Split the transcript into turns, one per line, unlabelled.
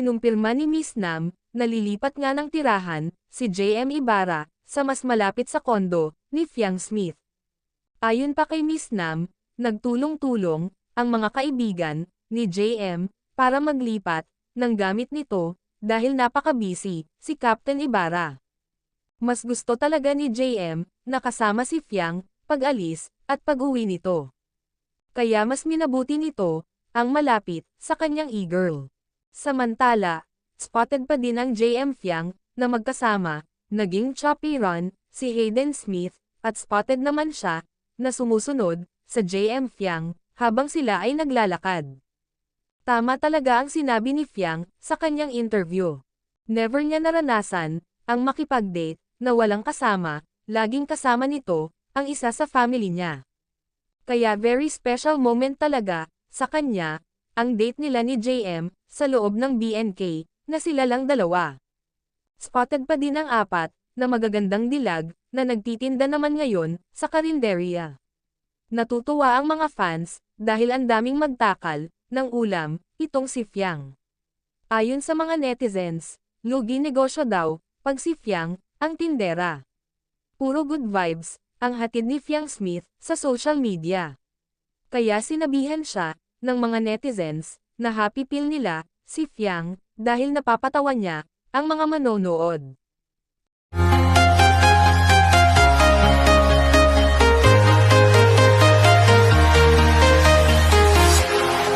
Kinumpirma ni Miss Nam, na lilipat nga ng tirahan, si JM Ibarra, sa mas malapit sa kondo, ni Fiang Smith. Ayon pa kay Miss Nam, nagtulong-tulong, ang mga kaibigan, ni JM, para maglipat, ng gamit nito, dahil napaka-busy, si Captain Ibarra. Mas gusto talaga ni JM, na kasama si Fiang, pag-alis, at pag-uwi nito. Kaya mas minabuti nito, ang malapit, sa kanyang e-girl. Samantala, spotted pa din ang JM Fiang, na magkasama, naging choppy run, si Hayden Smith, at spotted naman siya, na sumusunod, sa JM Fiang, habang sila ay naglalakad. Tama talaga ang sinabi ni Fiang, sa kanyang interview. Never niya naranasan, ang makipag-date, na walang kasama, laging kasama nito, ang isa sa family niya. Kaya very special moment talaga, sa kanya, ang date nila ni JM, sa loob ng BNK, na sila lang dalawa. Spotted pa din ang apat, na magagandang dilag, na nagtitinda naman ngayon, sa karinderya. Natutuwa ang mga fans, dahil ang daming magtakal, ng ulam, itong si Fiang. Ayon sa mga netizens, lugi negosyo daw, pag si Fiang, ang tindera. Puro good vibes, ang hatid ni Fiang Smith, sa social media. Kaya sinabihan siya, ng mga netizens, na happy pill nila, si Fiang, dahil napapatawa niya, ang mga manonood.